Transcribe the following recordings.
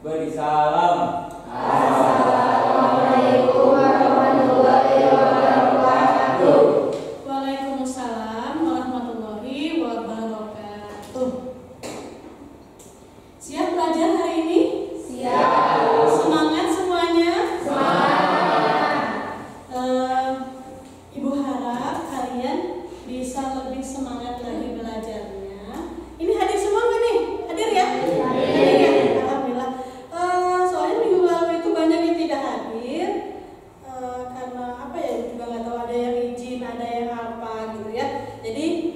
Beri salam. Assalamualaikum warahmatullahi wabarakatuh. Waalaikumsalam warahmatullahi wabarakatuh. Siap belajar hari ini? Siap. Semangat semuanya? Semangat. Ibu harap kalian bisa lebih semangat lagi belajarnya. Ini hadir semua nggak nih? Hadir ya? Hadir ya? Alhamdulillah. Soalnya minggu lalu itu banyak yang tidak hadir karena apa ya? Juga nggak tahu, ada yang izin, ada yang apa gitu ya. Jadi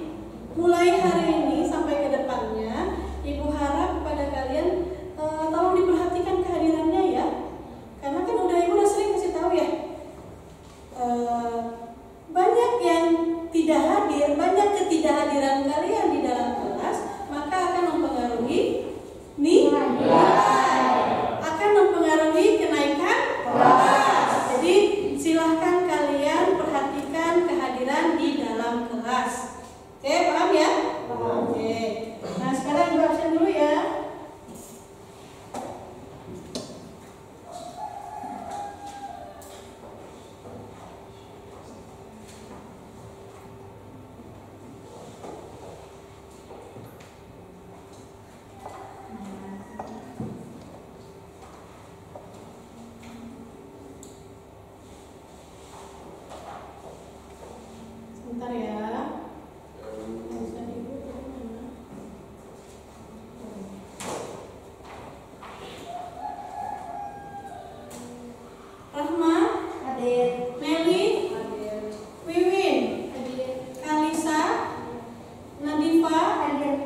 mulai hari ini sampai ke depannya, Ibu harap pada kalian tolong diperhatikan kehadirannya ya. Karena kan Ibu udah sering kasih tahu ya. Banyak yang tidak hadir, banyak ketidakhadiran kalian di dalam kelas, maka akan mempengaruhi nilai, akan mempengaruhi kenaikan kelas. Jadi silahkan kalian perhatikan kehadiran di dalam kelas. Oke, paham ya? Oke. Nah, sekarang Ibu absen dulu ya. Sebentar ya. Rahma, Hadir. Meli, Hadir. Wiwin, Hadir. Kalisa, Nadifa, Hadir.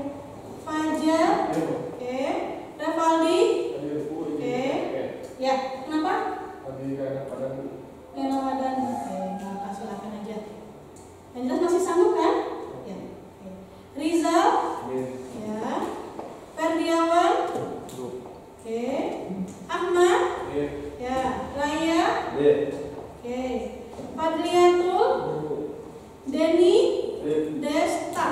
Fajar, oke, Revaldi, oke, ya, kenapa? Lena Wadan, oke, nggak silakan aja. Yang jelas masih sanggup kan? Ya, oke. Rizal, ya, Ferdiawan, oke, Ahmad, ya, Raya, oke, Fadliatul, Denny, Desta,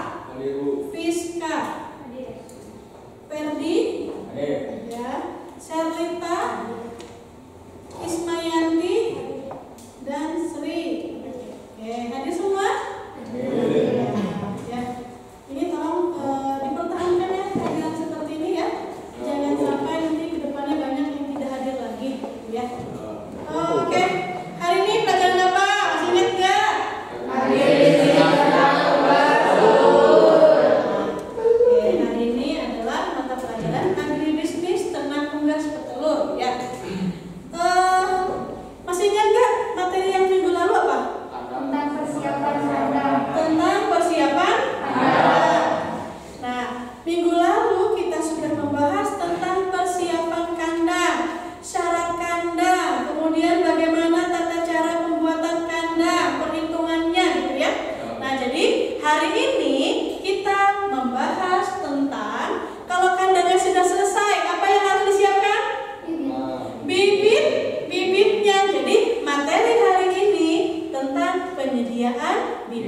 Fiska, Hadir. Ferdi, ya, Sherlita, Ismayanti, dan Sri. Oke, hadir semua? Ya. Ini tolong dipertahankan ya kehadiran seperti ini ya. Jangan sampai nanti ke depannya banyak yang tidak hadir lagi ya. Oke. Hari ini pelajaran apa? Masih ingat nggak? Oke, hari ini adalah mata pelajaran agribisnis ternak unggas petelur ya. Masih ingat nggak materi yang minggu lalu apa? Tentang persiapan kandang. Tentang persiapan kandang. Nah, minggu lalu kita sudah membahas tentang persiapan kandang, syarat kandang, kemudian bagaimana tata cara pembuatan kandang, perhitungannya gitu ya. Nah, jadi hari ini kita membahas tentang kalau kandangnya sudah selesai, apa yang harus disiapkan? Bibitnya. Jadi materi hari ini tentang penyediaan bibit.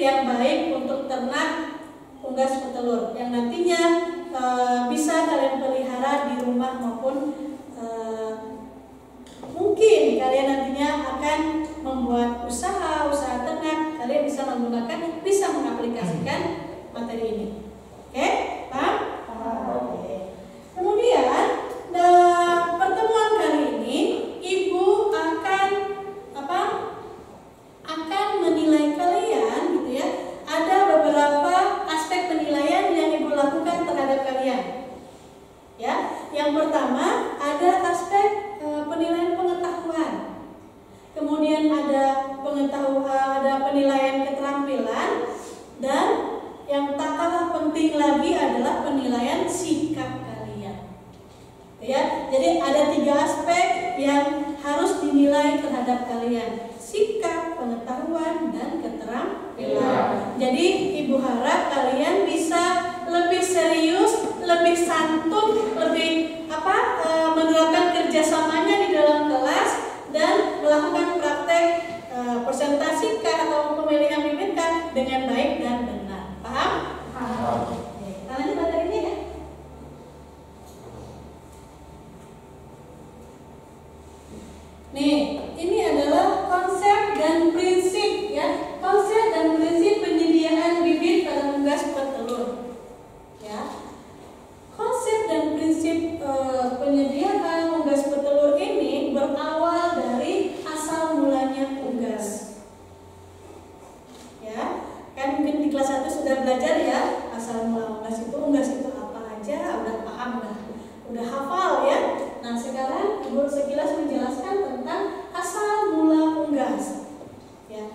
yang baik untuk ternak unggas petelur yang nantinya bisa kalian pelihara di rumah maupun mungkin kalian nantinya akan membuat usaha ternak. Kalian bisa mengaplikasikan materi ini. Oke, paham? Oke. Kemudian pertemuan kali ini Ibu akan menilai kalian gitu ya. Ada beberapa aspek penilaian yang Ibu lakukan terhadap kalian. Ya, yang pertama ada aspek penilaian pengetahuan. Kemudian ada penilaian keterampilan, dan yang tak kalah penting lagi adalah penilaian sikap kalian. Ya, jadi ada 3 aspek yang harus dinilai terhadap kalian: sikap, pengetahuan, dan keterampilan. Jadi Ibu harap kalian bisa lebih serius, lebih santun, lebih menerapkan kerjasamanya di dalam kelas dan melakukan praktek presentasi atau pemilihan bibit dengan baik dan benar. Paham? Paham. Oke, kita lanjut materi ini ya. Nih, ini adalah konsep dan prinsip ya. Konsep dan prinsip penyediaan bibit pada unggas petelur. Ya. Konsep dan prinsip penyediaan unggas petelur ini berawal dari asal mulanya unggas. Ya, kan mungkin di kelas 1 sudah belajar ya asal mula unggas itu apa aja, udah paham, udah hafal ya. Nah, sekarang Ibu sekilas menjelaskan tentang asal mula unggas. Ya.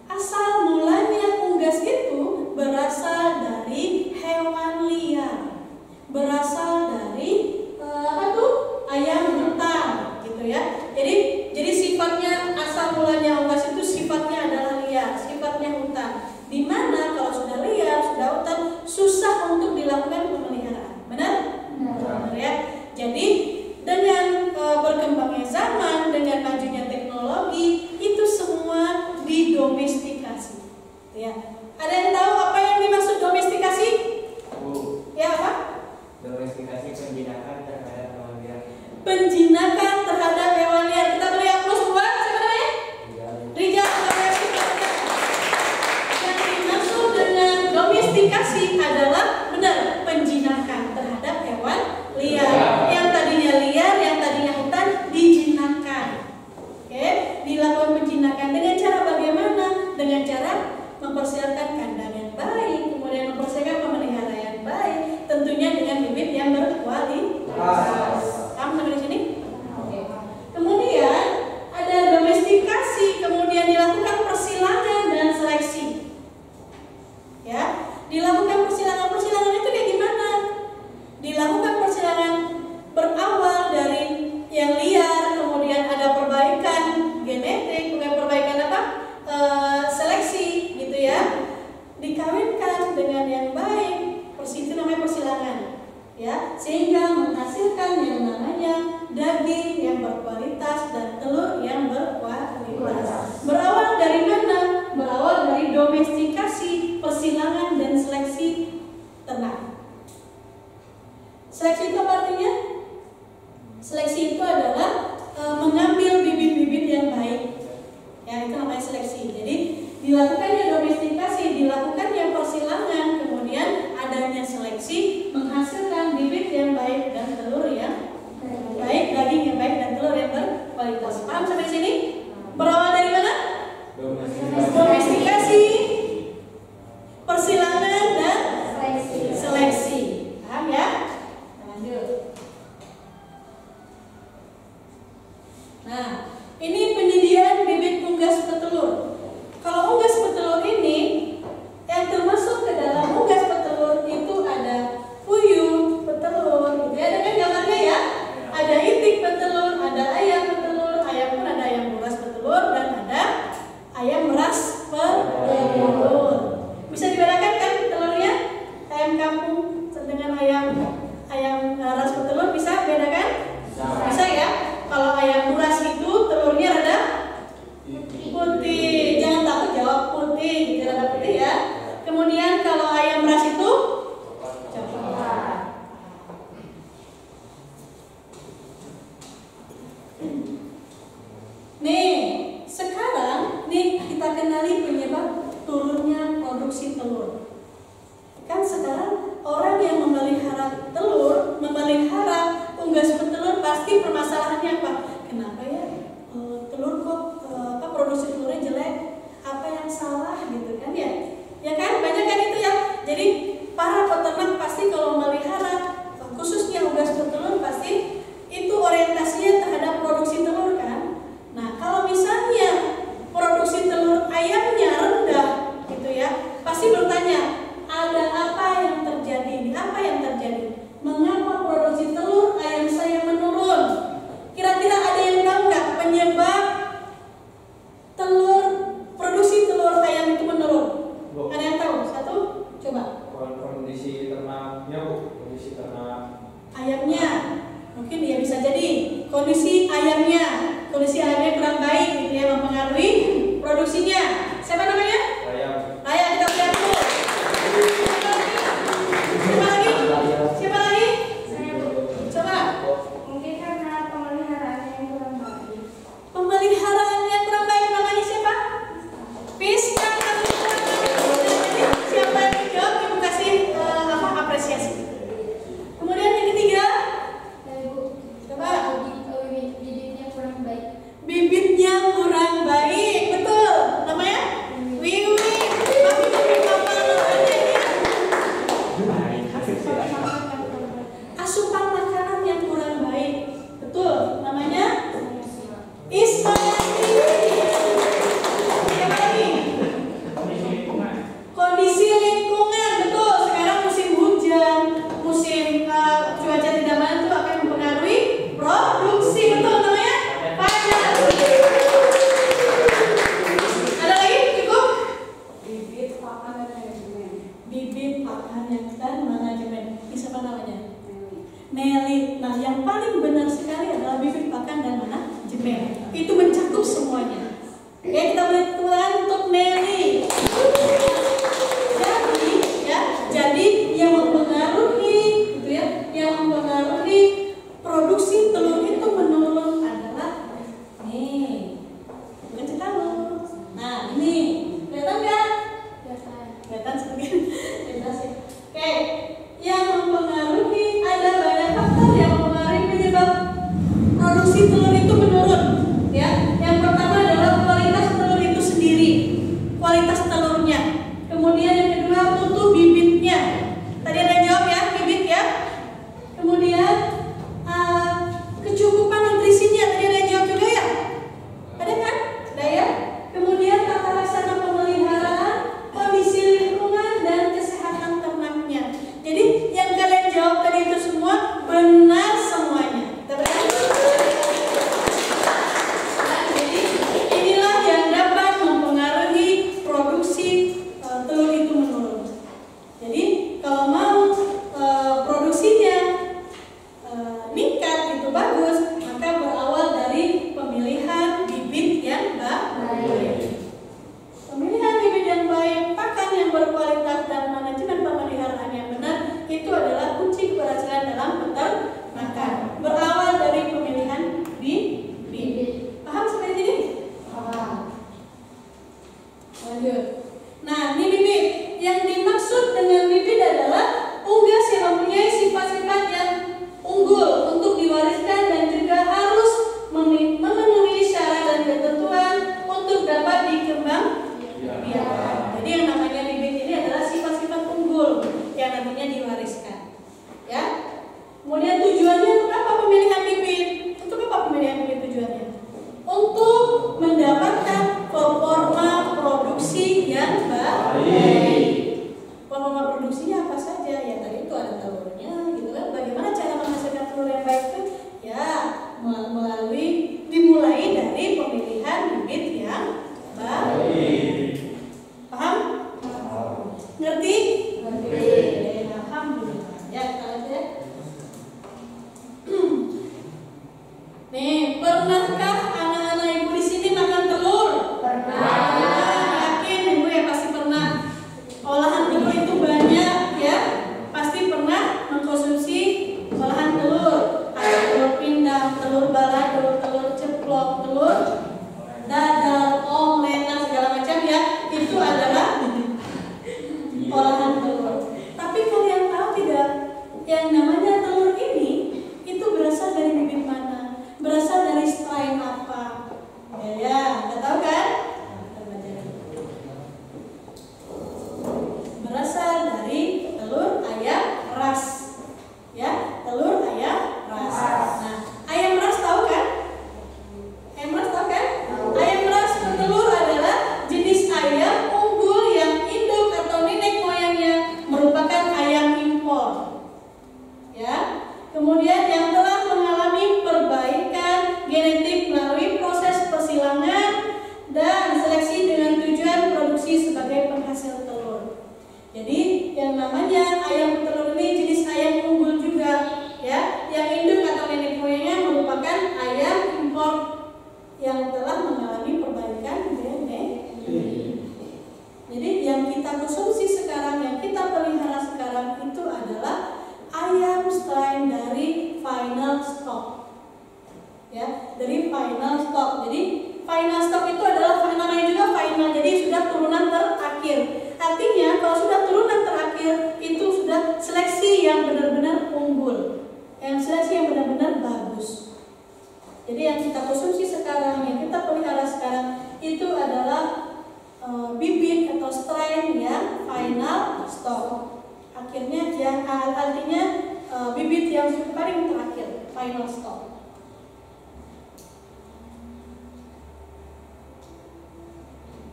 Asal mulanya unggas itu berasal dari hewan liar. Berasal dari ayam hutan gitu ya. Jadi sifatnya asal mulanya unggas itu sifatnya adalah liar, sifatnya hutan. Dimana kalau sudah liar, sudah hutan, susah untuk dilakukan pemeliharaan. Benar? Benar ya. Jadi dengan berkembangnya zaman, dengan majunya teknologi, itu semua didomestikasi. Ya. Ada yang tahu apa yang dimaksud domestikasi? Ya, apa? Domestikasi penjinakan terhadap hewan liar. Penjinakan terhadap hewan liar. Kita beri aplaus buat siapa namanya? Rijal. Yang dimaksud dengan domestikasi adalah benar penjinakan terhadap hewan liar. Yang tadinya liar, yang tadinya hutan dijinakkan. Oke, dilakukan penjinakan dengan cara bagaimana? Dengan cara mempersiapkan kandang yang baik, kemudian mempersiapkan pemeliharaan yang baik, tentunya dengan bibit yang berkualitas. Kamu sampai di sini? Kemudian ada domestikasi, kemudian dilakukan persilangan dan seleksi. Ya, dilakukan persilangan itu kayak gimana? Dilakukan persilangan berawal dari yang liar, kemudian ada perbaikan genetik, bukan perbaikan seleksi gitu ya. Dikawinkan dengan yang baik, itu namanya persilangan. Ya, sehingga menghasilkan yang namanya daging yang berkualitas dan telur yang berkualitas. Berawal dari mana? Berawal dari domestikasi, persilangan dan seleksi ternak. Seleksi itu apa artinya? Seleksi itu adalah mengambil bibit-bibit yang baik. Ya, itu namanya seleksi. Jadi dilakukannya domestikasi, dilakukannya persilangan, kemudian adanya seleksi menghasilkan bibit yang baik dan telur yang baik, daging yang baik dan telur yang berkualitas. Paham sampai sini? Berawal dari mana? Domestikasi, persilangan dan seleksi. Paham ya? Lanjut. Nah, ini penyediaan bibit unggas petelur. Kalau unggas petelur ini yang termasuk ke dalam unggas petelur itu ada puyuh petelur, gitu ya. Ada kan gambarnya ya? Ada itik petelur, ada ayam petelur, ayam pun ada ayam beras petelur dan ada ayam beras petelur. Bisa dibedakan kan telurnya? Ayam kampung dengan ayam ras petelur bisa bedakan? Bisa ya? Kalau ayam beras itu telurnya rada putih. Jangan takut jawab putih, gitu, rada putih ya. Kemudian kalau ayam ras itu coklat. Nih, sekarang kita kenali penyebab turunnya produksi telur. Kan sekarang orang yang memelihara telur, memelihara unggas petelur, pasti permasalahannya apa? Kenapa ya telur kok produksi telurnya jelek? Apa yang salah gitu kan ya? Ya kan, banyak kan itu ya. Jadi para peternak pasti kalau memelihara khususnya unggas petelur pasti itu orientasinya terhadap produksi telur kan. Nah, kalau misalnya produksi telur ayamnya rendah gitu ya, pasti bertanya, ada apa yang terjadi? Apa yang terjadi? Mengapa produksi telur ayam saya menurun? Kira-kira ada yang tahu nggak penyebab produksi telur ayam itu menurun? Ada yang tahu? Satu, coba. Kondisi ternaknya, Bu. Kondisi ternak Ayamnya, mungkin ya bisa jadi kondisi ayamnya kurang baik gitu ya, mempengaruhi produksinya. Siapa namanya? ayam. Ayam, kita lihat dulu. Siapa lagi? Saya Bu. Coba. Mungkin karena pemeliharaannya yang kurang baik. Pemeliharaannya kurang baik, namanya siapa? Pisang. Jadi siapa yang jawab ibu kasih apresiasi. Kemudian yang ketiga, Bu. coba. Bibitnya kurang baik. Bibitnya kurang baik, betul. Namanya? Wiwi. Tapi apa namanya ya? Asupan makanan yang kurang baik, betul. Namanya? Ismail. Siapa lagi? Kondisi lingkungan, betul. Sekarang musim hujan, musim cuaca tidak menentu akan mempengaruhi produksi, betul. Namanya panas. Ada lagi? Cukup? Bibit pakan dan manajemen. Bibit pakan dan manajemen. Ini siapa namanya? Nelly. Nah, yang paling benar sekali adalah bibit pakan dan manajemen. Itu mencakup semuanya. Oke, kita beri tepuk tangan untuk Nelly. Jadi yang mempengaruhi, gitu ya, yang mempengaruhi produksi telur itu menurun adalah nih, bukan tahu. Nah, ini kelihatan nggak? Kelihatan sedikit. Oke, yang mempengaruhi ada banyak faktor yang mempengaruhi penyebab produksi telur itu menurun. Ya, yang pertama adalah kualitas telur itu sendiri, kualitas telurnya. Kemudian yang kedua mutu bibitnya. Tadi ada yang jawab ya, bibit ya. Kemudian kecukupan nutrisinya. Tadi ada yang jawab juga ya. Ada kan? Ada ya. Kemudian tata laksana pemeliharaan, kondisi lingkungan dan kesehatan ternaknya. Jadi yang kalian jawab tadi itu semua benar semuanya. Kita berikan. Nah, jadi inilah yang dapat mempengaruhi produksi telur itu menurun. Jadi kalau mau produksinya meningkat itu bagus, maka berawal dari pemilihan bibit yang baik. Pemilihan bibit yang baik, pakan yang berkualitas dan manajemen pemeliharaan yang benar itu adalah kunci keberhasilan dalam peternakan. Berawal dari pemilihan bibit. Paham sampai sini? Paham. Lanjut. Nah, ini bibit. Yang dimaksud dengan bibit adalah unggas yang mempunyai sifat-sifat yang unggul untuk diwariskan dan juga harus memenuhi syarat dan ketentuan untuk dapat dikembangbiakan. Jadi yang namanya bibit ini adalah sifat-sifat unggul yang nantinya diwariskan. Ya. Kemudian tujuannya untuk apa pemilihan bibit? Untuk apa pemilihan bibit tujuannya? Untuk mendapatkan performa produksi yang baik. Performa produksinya apa saja? Ya tadi itu ada telurnya, gitu kan? Bagaimana cara menghasilkan telur yang baik itu? Ya dimulai dari pemilihan bibit yang baik. Paham? Ngerti? Ngerti. Alhamdulillah. Ya, kita lihat ya. penghasil telur. Jadi yang namanya ayam petelur ini jenis ayam unggul juga, ya. Yang induk atau nenek moyangnya merupakan ayam impor yang telah mengalami perbaikan genetik. Jadi yang kita konsumsi sekarang, yang kita pelihara sekarang itu adalah ayam strain dari final stock. Ya, dari final stock. Jadi final stock itu adalah namanya juga final. Jadi sudah turunan terakhir. Artinya kalau sudah turunan terakhir itu sudah seleksi yang benar-benar unggul, yang seleksi yang benar-benar bagus. Jadi yang kita konsumsi sekarang, yang kita pelihara sekarang itu adalah bibit atau strain yang final stock. Akhirnya yang artinya bibit yang paling terakhir, final stock.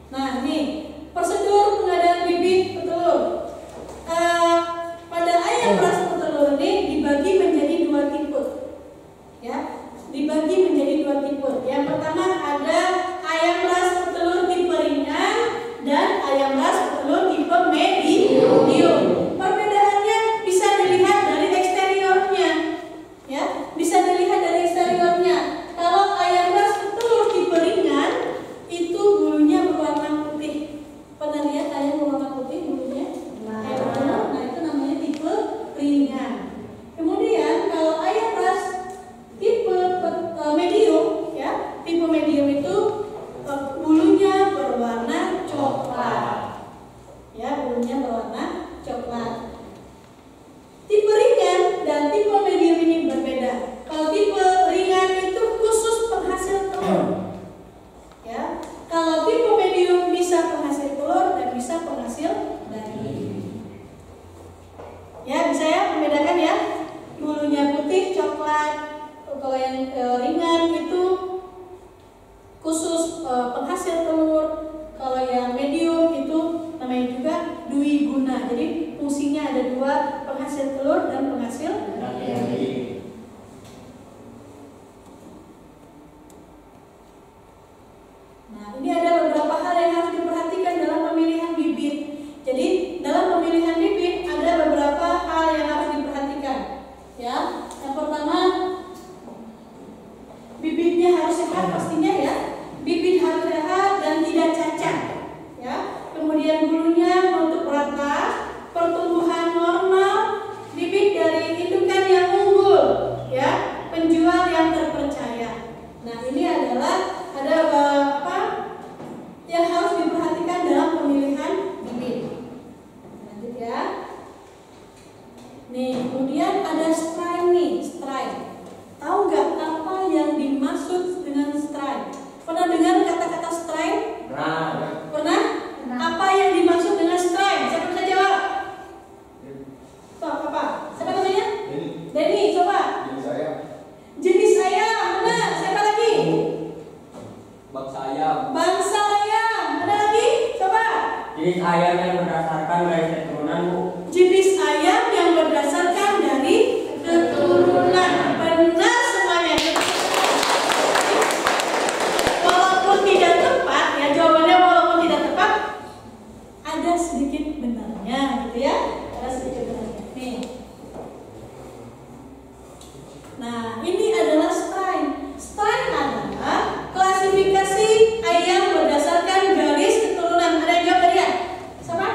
Nah, ini prosedur pengadaan bibit petelur. Pada ayam ras petelur ini dibagi menjadi dua tipe. Ya, dibagi menjadi dua tipe. Yang pertama ada ayam ras petelur tipe ringan dan ayam ras petelur tipe medium. Perbedaannya bisa dilihat dari eksteriornya. Ya, bisa dilihat dari eksteriornya. Kalau ayam ras petelur tipe ringan itu bulunya berwarna putih. Pernah lihat ayam berwarna putih bulunya? Nah, itu namanya tipe ringan. Kemudian kalau ayam ras tipe medium, ya, tipe medium itu bulunya berwarna coklat. Ya, bulunya berwarna coklat. Tipe ringan dan tipe medium ini berbeda. Kalau tipe ringan itu khusus penghasil telur. Ya, kalau tipe medium bisa penghasil telur dan bisa penghasil daging. Ya, bisa ya membedakan ya. Bulunya putih coklat. Kalau yang ringan itu khusus penghasil telur. Kalau yang medium itu namanya juga dwi guna. Jadi fungsinya ada dua, penghasil telur dan penghasil daging. Nah, ini ada beberapa hal yang harus diperhatikan dalam pemilihan bibit. Jadi, dalam pemilihan bibit ada beberapa hal yang harus diperhatikan. Ya, yang pertama, bibitnya harus sehat pastinya ya. Bibit harus sehat dan tidak cacat. Ya, kemudian bulunya bentuk rata, pertumbuhan normal, bibit dari indukan yang unggul, ya, penjual yang terpercaya. Nah, ini adalah ada yang harus diperhatikan dalam pemilihan bibit. Lanjut ya. Nih, kemudian ada strain nih, strain. Tahu nggak apa yang dimaksud dengan strain? Pernah dengar kata-kata strain? Pernah? Apa yang dimaksud dengan strain? Siapa bisa jawab? Apa? Siapa namanya? Denny, coba. Jenis ayam, benar. Siapa lagi? Bangsa ayam. Bangsa ayam, ada lagi? Coba. Jenis ayam yang berdasarkan garis keturunan, Bu. Jenis ayam yang berdasarkan dari keturunan. Benar semuanya. Walaupun tidak tepat, ya jawabannya walaupun tidak tepat, ada sedikit benarnya, gitu ya. Ada sedikit benarnya. Nih. Nah, ini adalah strain. Strain adalah klasifikasi ayam berdasarkan garis keturunan. Ada yang jawab tadi ya? Sama?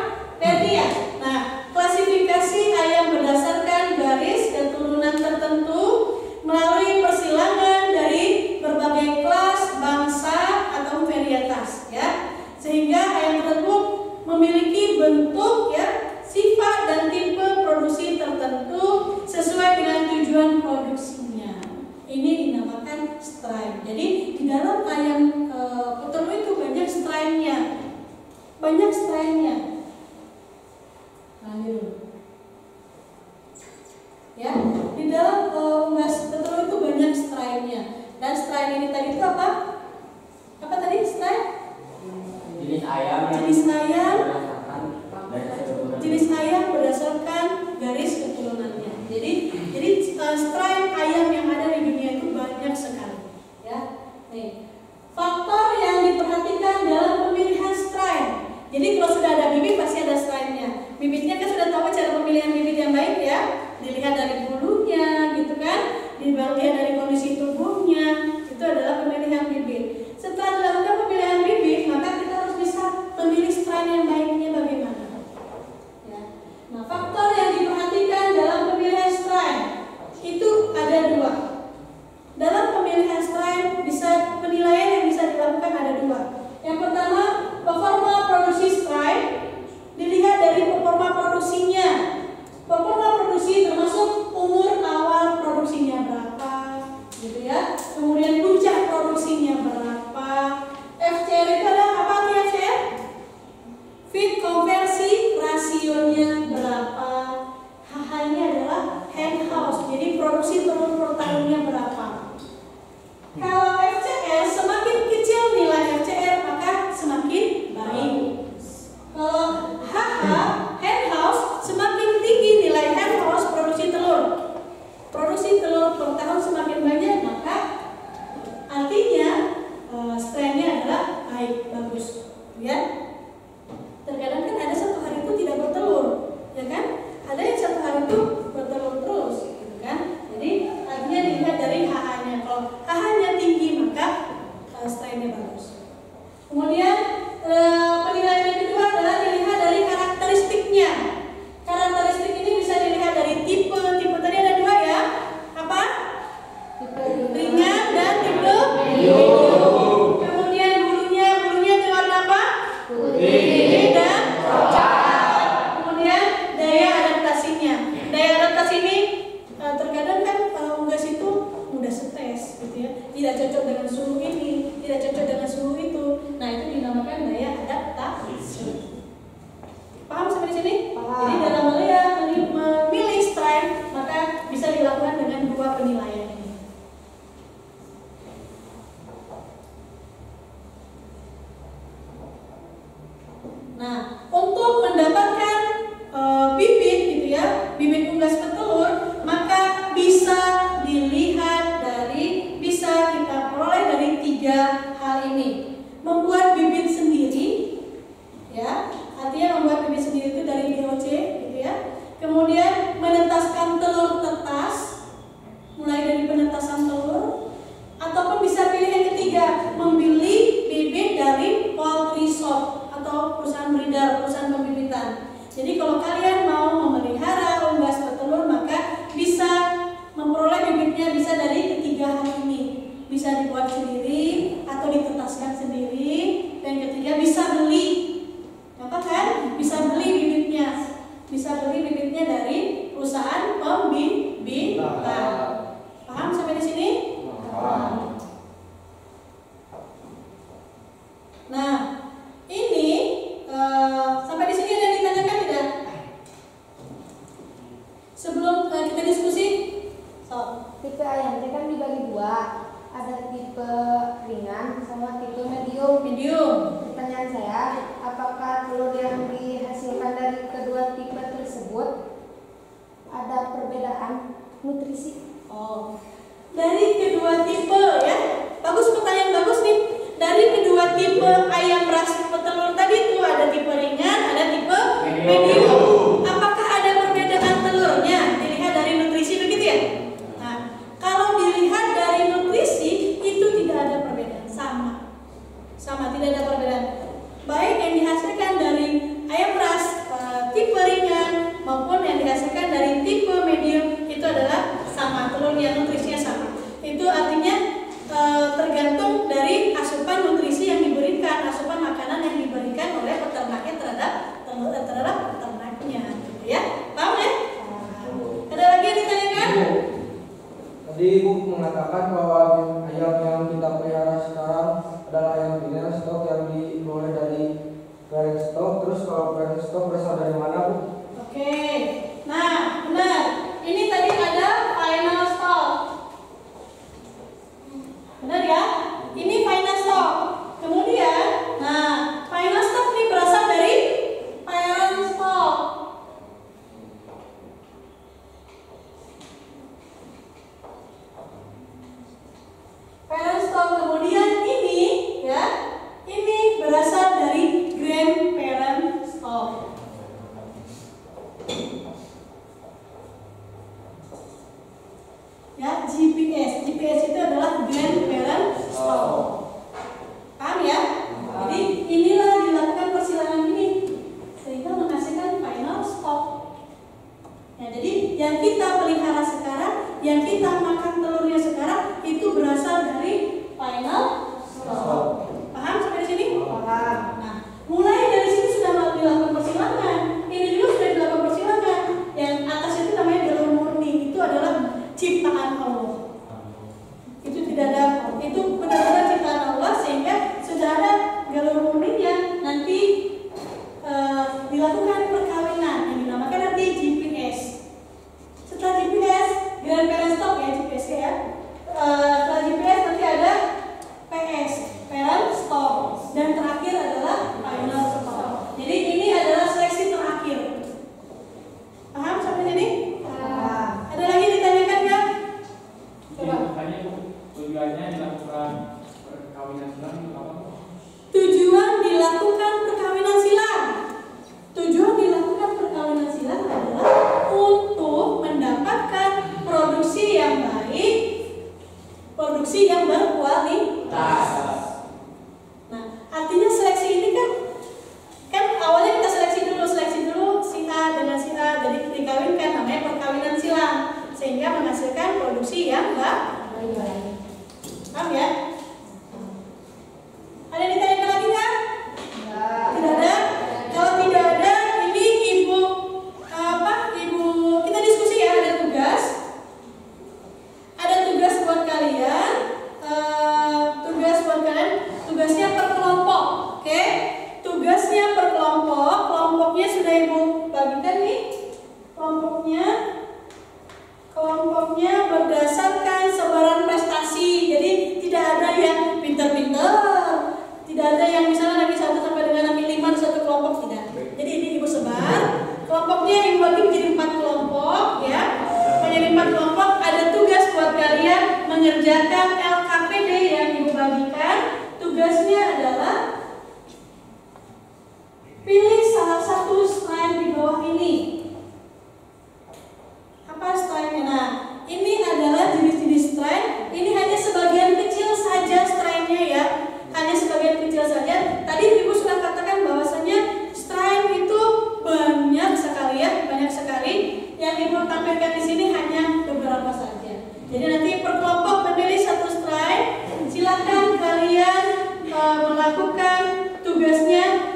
Ferdi ya? Nah, klasifikasi ayam berdasarkan garis keturunan tertentu melalui persilangan dari berbagai kelas, bangsa, atau varietas, ya. Sehingga ayam tersebut memiliki bentuk, ya, sifat dan tipe produksi tertentu sesuai dengan tujuan produksinya. Ini dinamakan strain. Jadi di dalam ayam petelur itu banyak strainnya. Banyak strainnya. Lanjut. Ya, di dalam unggas petelur itu banyak strainnya. Dan strain ini tadi itu apa? Apa tadi strain? Jenis ayam yang Jenis ayam. berdasarkan garis keturunan. Jenis ayam berdasarkan garis keturunannya. Jadi strain ayam yang ada di dunia itu banyak sekali. Ya, nih faktor yang diperhatikan dalam pemilihan strain. Jadi kalau sudah ada bibit pasti tinggi dan cepat. Kemudian daya adaptasinya. Daya adaptasi ini terkadang kan unggas itu mudah stres gitu ya. Tidak cocok dengan suhu ini, tidak cocok dengan suhu itu. Nah, itu dinamakan daya adaptasi. Paham sampai di sini? Paham. Jadi dalam memilih strength maka bisa dilakukan dengan dua penilaian ini. Nah, untuk mendapatkan bibit gitu ya, bibit unggas petelur, maka bisa dilihat bisa kita peroleh dari tiga hal ini. Membuat bibit sendiri, ya, artinya membuat bibit sendiri itu dari DOC, gitu ya. Kemudian menetaskan telur tetas, mulai dari penetasan telur, ataupun bisa pilih yang ketiga, membeli bibit dari poultry shop atau perusahaan breeder, perusahaan pembibitan. Jadi kalau kalian mau memelihara unggas petelur maka bisa memperoleh bibitnya bisa dari ketiga hal ini. Bisa dibuat sendiri atau ditetaskan sendiri. Dan ketiga bisa beli. Apa kan? Bisa beli bibitnya. Bisa beli bibitnya dari perusahaan pembibitan. Paham sampai di sini? Paham. Nah, ini sampai di sini ada yang ditanyakan tidak? Sebelum kita diskusi, Tipe ayam itu kan dibagi dua. Ada tipe ringan sama tipe medium. Pertanyaan saya, apakah telur yang dihasilkan dari kedua tipe tersebut ada perbedaan nutrisi? Oh, dari kedua tipe ya, bagus, pertanyaan bagus nih. Dari kedua tipe ayam ras petelur tadi itu ada tipe ringan, ada tipe medium. Apakah ada perbedaan telurnya? Dilihat dari nutrisi begitu ya? Nah, kalau dilihat dari nutrisi itu tidak ada perbedaan, sama tidak ada perbedaan. Baik yang dihasilkan dari ayam ras tipe ringan maupun yang dihasilkan dari tipe medium itu adalah sama, telur yang nutrisinya sama. Itu artinya tergantung dari asupan nutrisi yang diberikan, asupan makanan yang diberikan oleh peternaknya terhadap peternaknya, gitu ya. Paham ya? Ada lagi yang ditanyakan? Tadi Ibu mengatakan bahwa ayam yang kita pelihara sekarang adalah ayam binera stok yang diperoleh dari parent stock. Terus kalau parent stock berasal dari mana, Bu? Oke. Nah, benar. Ini tadi ada final stock. Benar ya? Ini final stock. Kemudian, nah, final stock ini berasal dari parent stock. Parent stock. Kemudian ini ya, ini berasal dari grandparent stock. Pilih salah satu strain di bawah ini. Apa strainnya? Nah, ini adalah jenis-jenis strain. Ini hanya sebagian kecil saja strainnya ya. Hanya sebagian kecil saja. Tadi Ibu sudah katakan bahwasanya strain itu banyak sekali ya, banyak sekali. Yang Ibu tampilkan di sini hanya beberapa saja. Jadi nanti per kelompok memilih satu strain. Silakan kalian melakukan tugasnya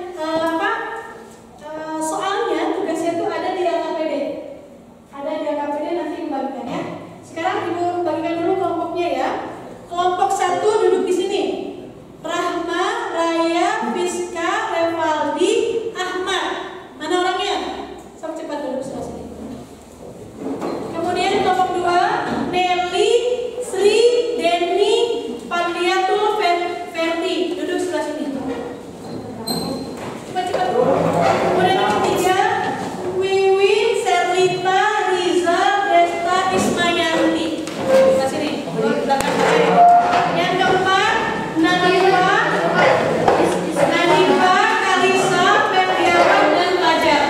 soalnya tugasnya itu ada di LKPD. Ada di LKPD nanti membagikan ya. Sekarang Ibu bagikan dulu kelompoknya ya. Kelompok 1 duduk di sini. Rahma, Raya, Fiska, Revaldi, Ahmad. Mana orangnya? Sok cepat duduk sebelah sini. Kemudian kelompok 2, Nelly, Sri, Denny, Pandiatul, Ferdi. Duduk sebelah sini. Cepat-cepat. Kemudian yang ketiga, Wiwin, Serlita, Riza, Desta, Ismayanti. Sebelah sini. Di belakang saya. Yang keempat, Nadifa, Kalisa, Ferdiawan, dan Fajar.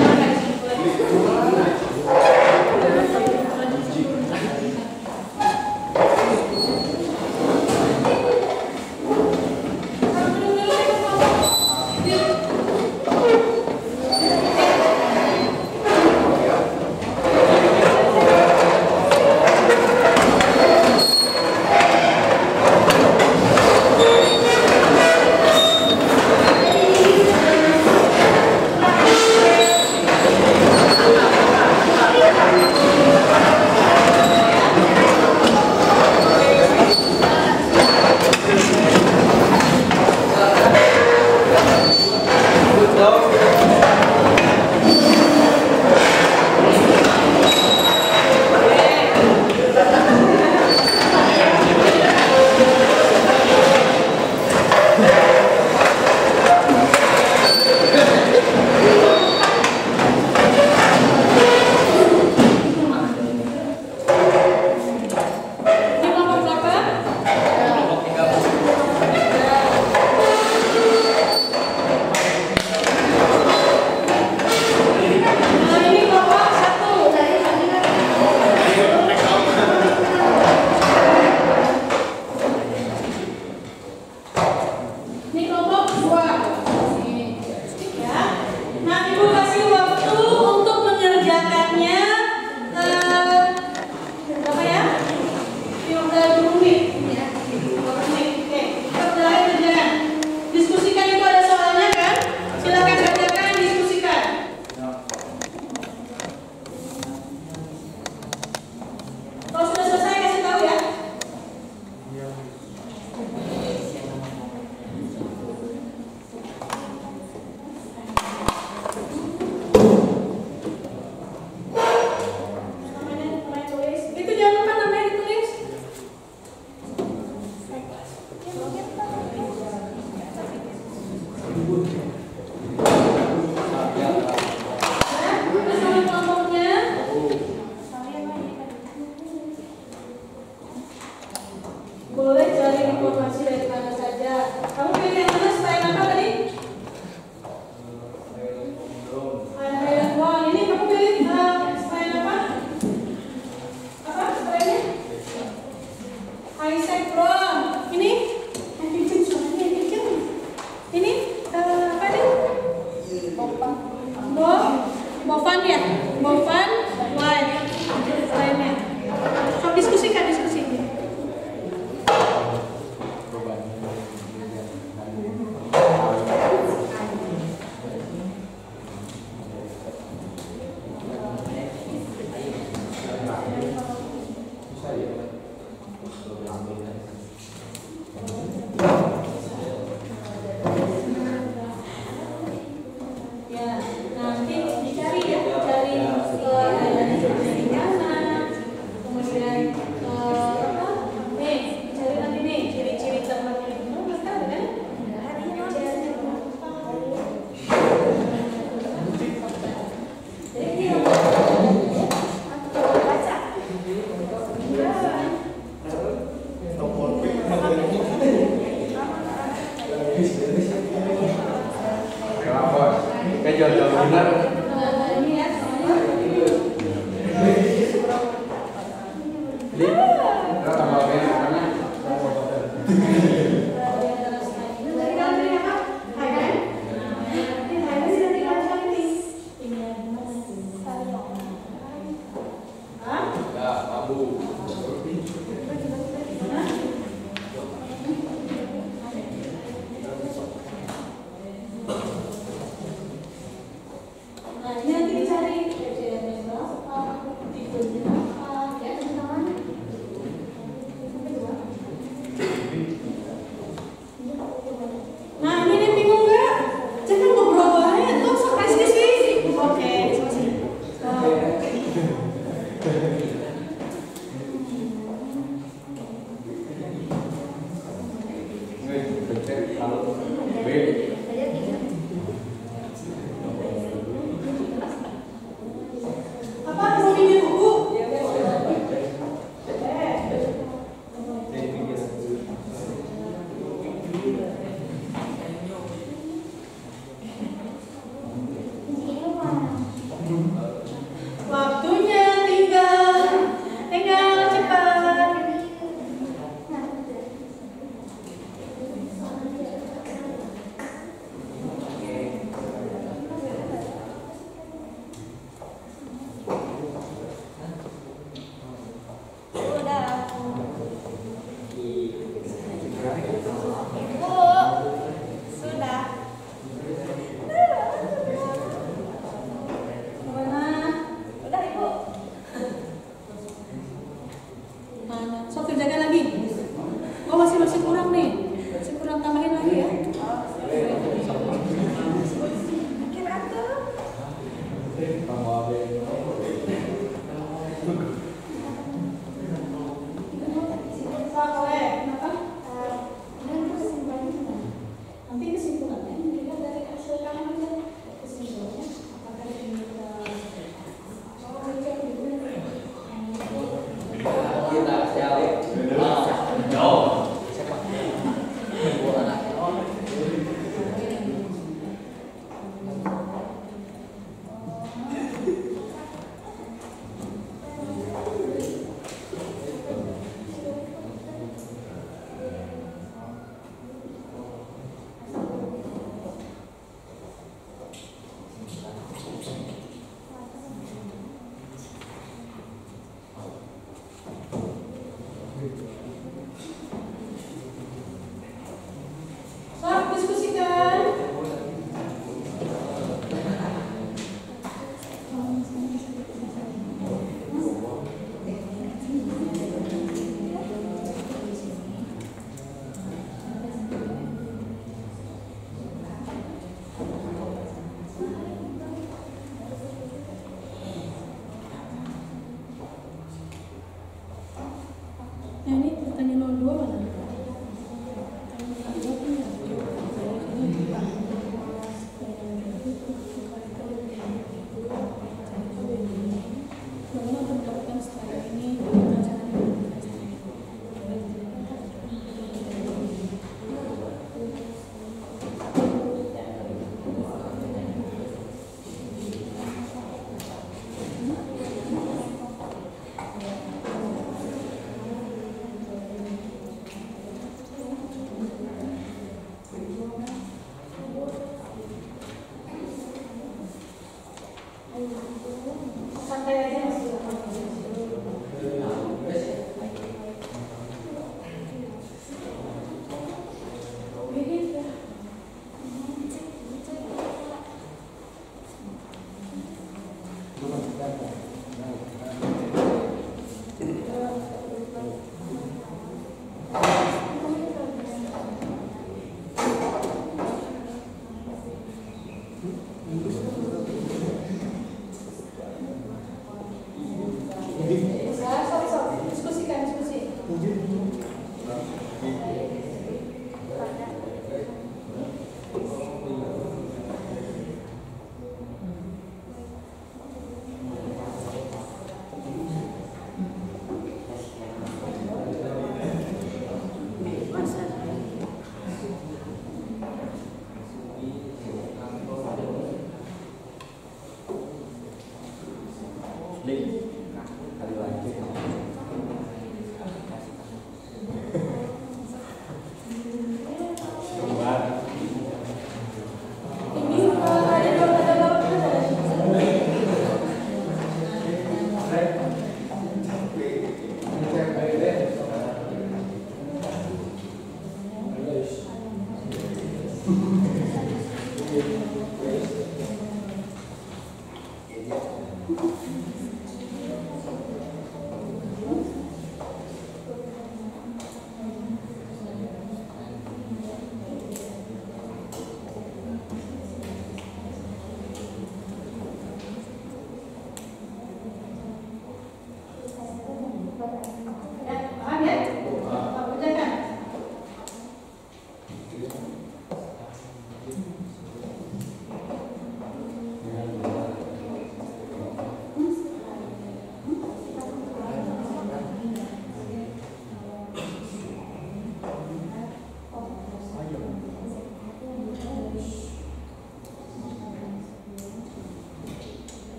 Gimana?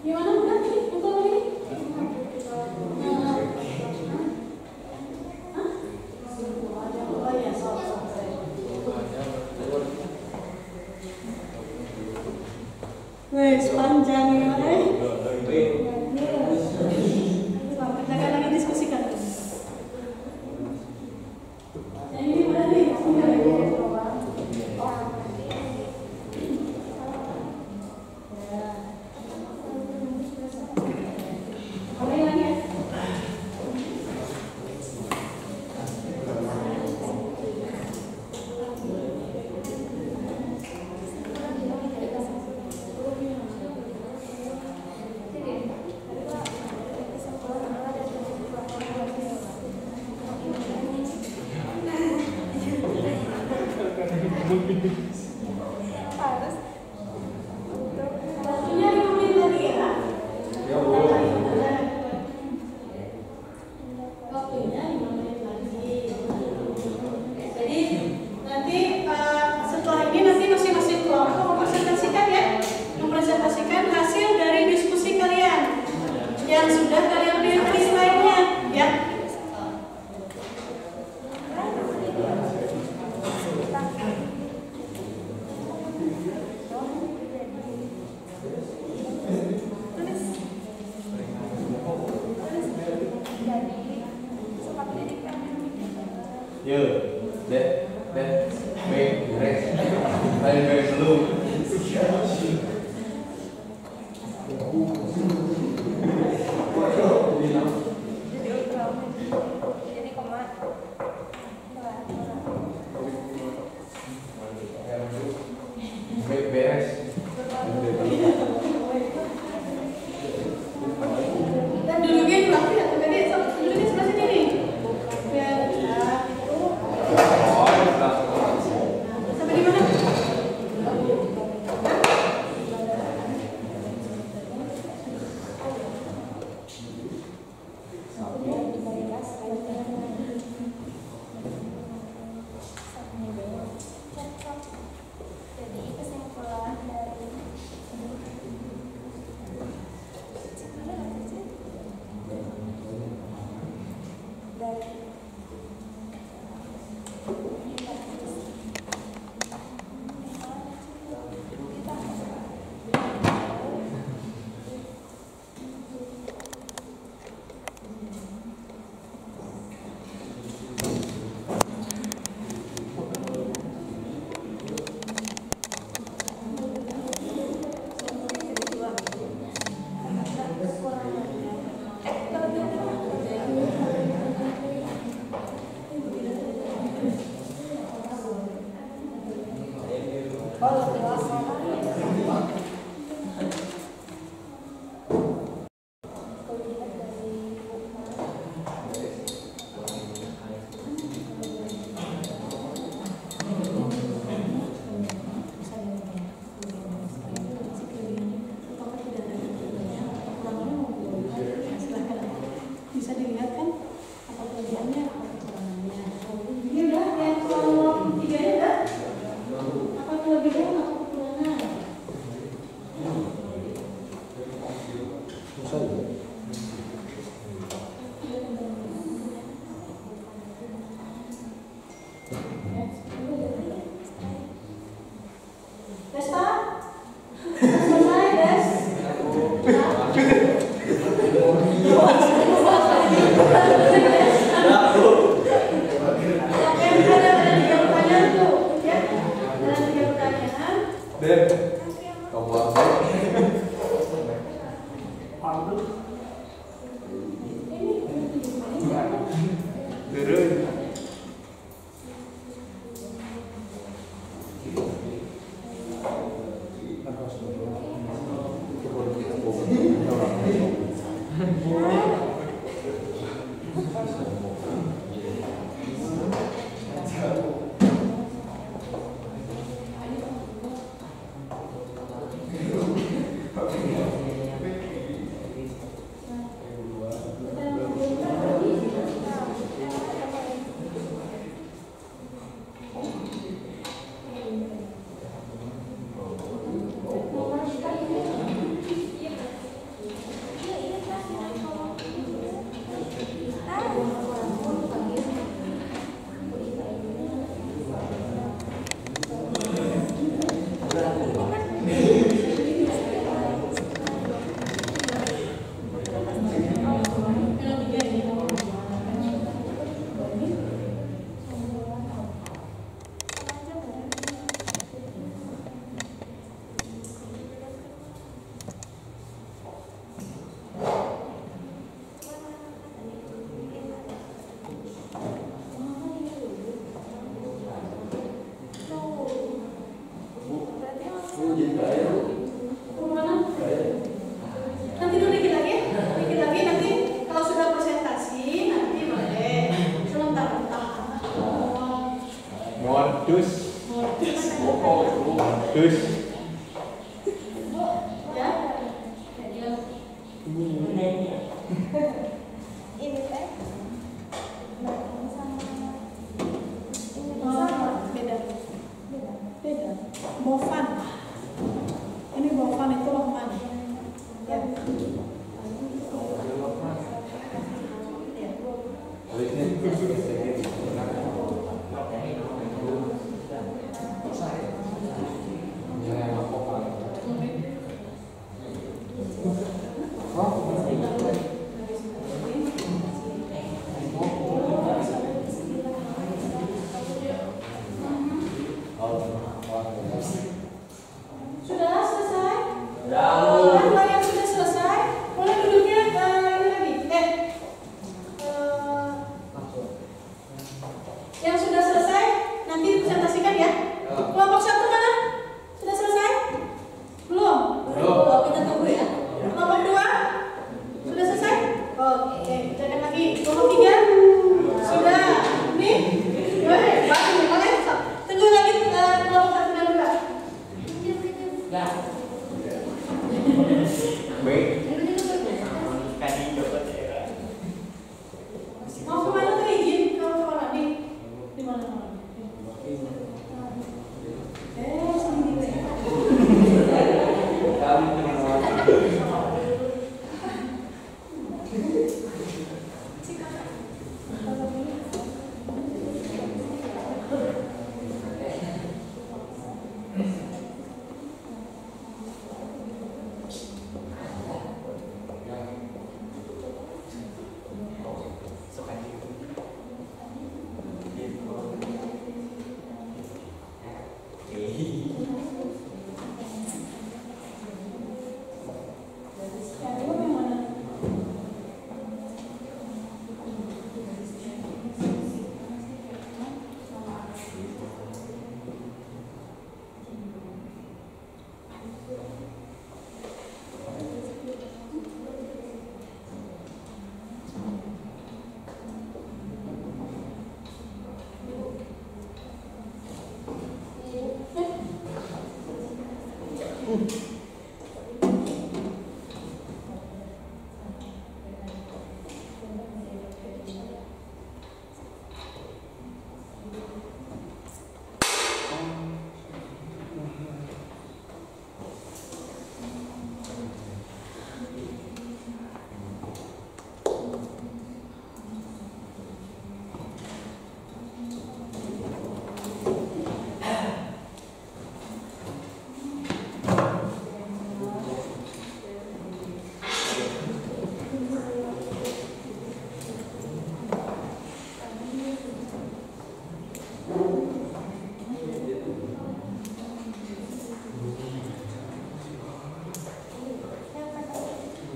Gimana udah ini? Yang kalau ini? Oh iya, sok. Wes panjang ya, kita akan lagi diskusikan. Yang ini mana nih? Waktunya 5 menit lagi ya? Waktunya 5 menit lagi. Jadi nanti setelah ini nanti masing-masing kelompok mempresentasikan ya, mempresentasikan hasil dari diskusi kalian yang sudah kalian lihat di slide-nya ya. Dan duduknya di belakang ya, tadi duduknya sebelah sini nih. Biar sampai di mana? Jadi kesimpulan dari bisa dilihat kan apa kelebihannya, apa kekurangannya. Ini udah yang kolom 3 ya udah. Apa kelebihan, apa kekurangan? Desta? Selesai, Des? Oke, ada 3 pertanyaan tuh, ya? Ada 3 pertanyaan. Kalau yang sudah selesai, boleh duduknya ini lagi. Yang sudah selesai nanti presentasikan ya. Kelompok 1 mana? Sudah selesai? Belum? Oh, kita tunggu ya. Kelompok 2? Sudah selesai? Oke, kita lihat lagi. Kelompok 3? Sudah. Nih? Boleh, tunggu lagi kelompok 1 dan 2. Nah. Baik. Mau kemana tuh izin? Kalau sekolah di mana?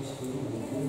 Sendiri.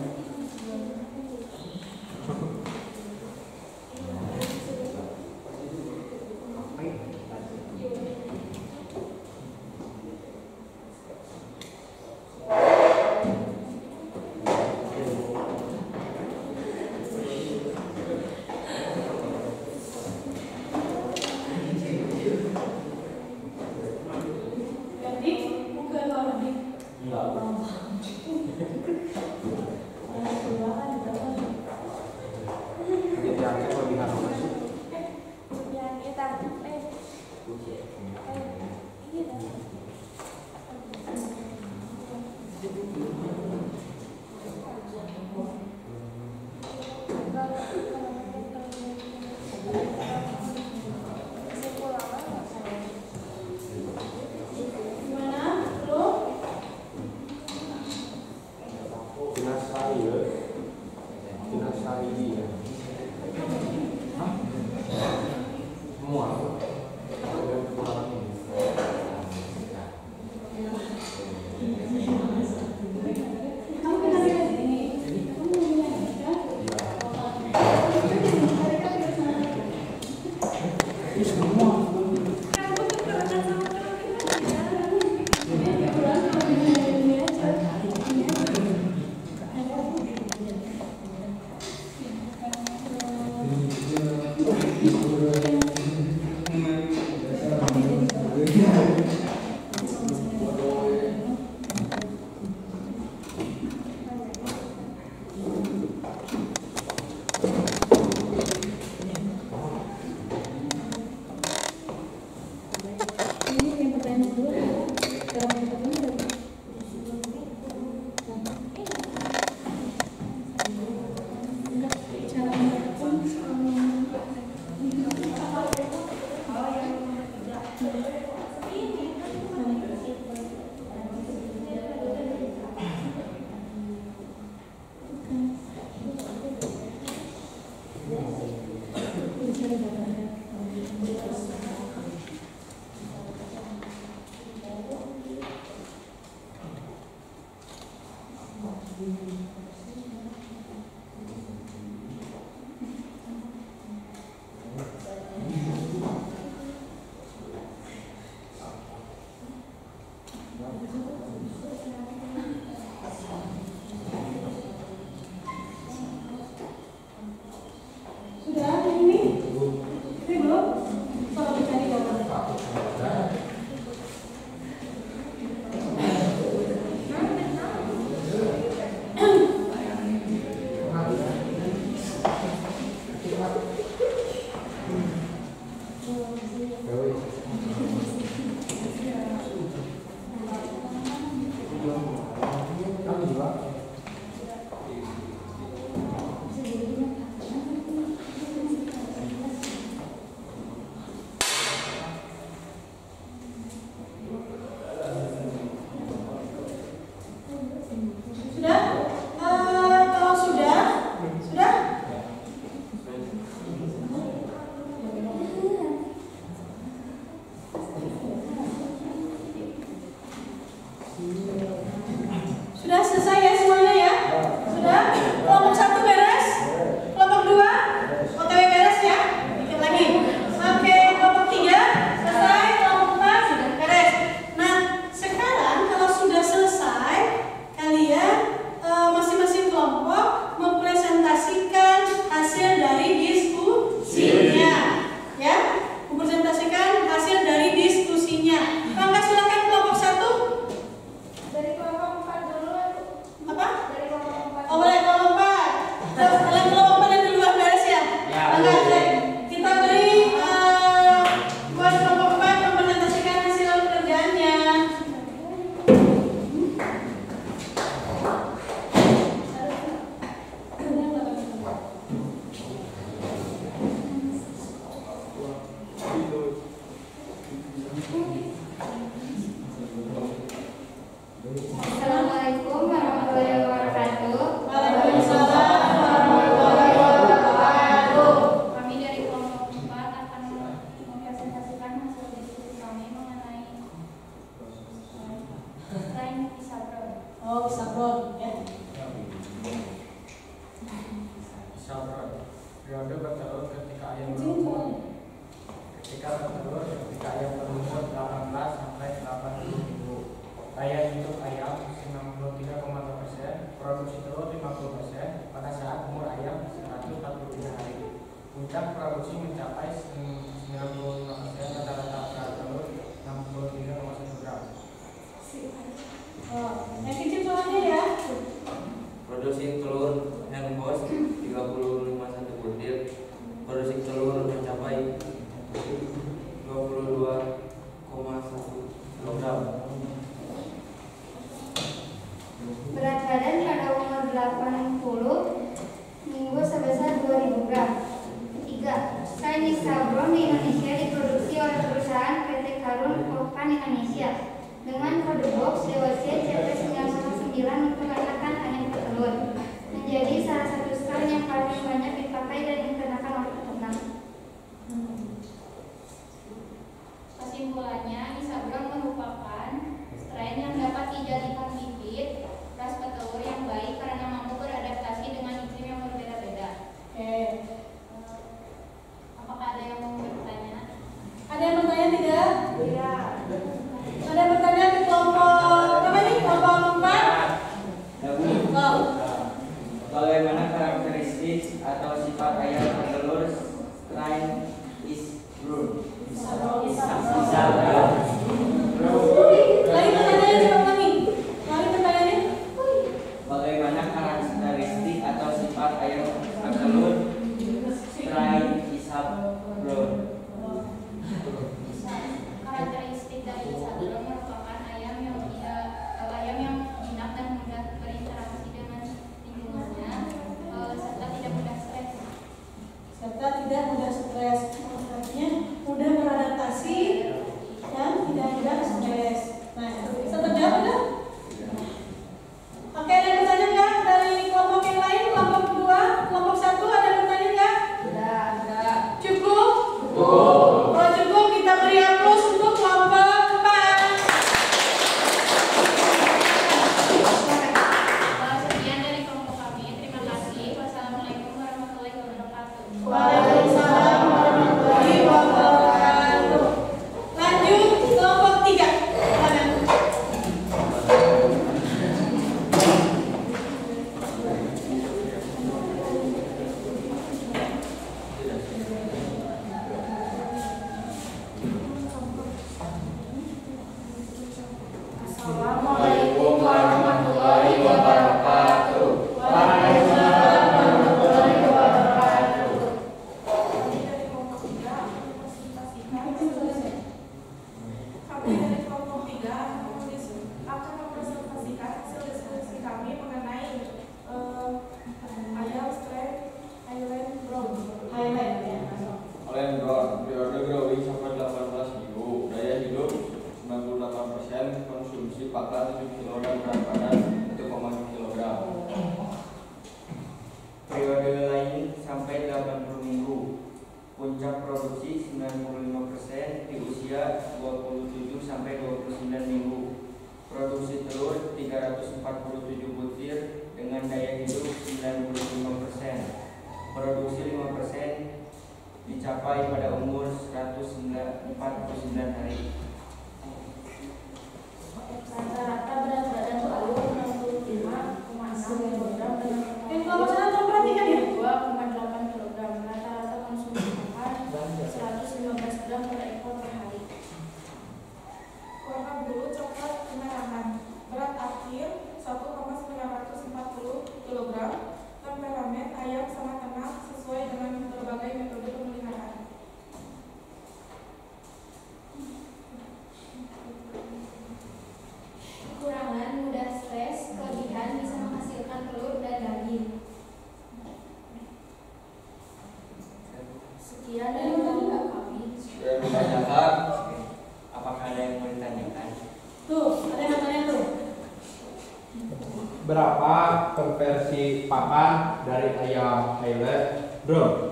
berapa konversi pakan dari ayam Highland, Bro?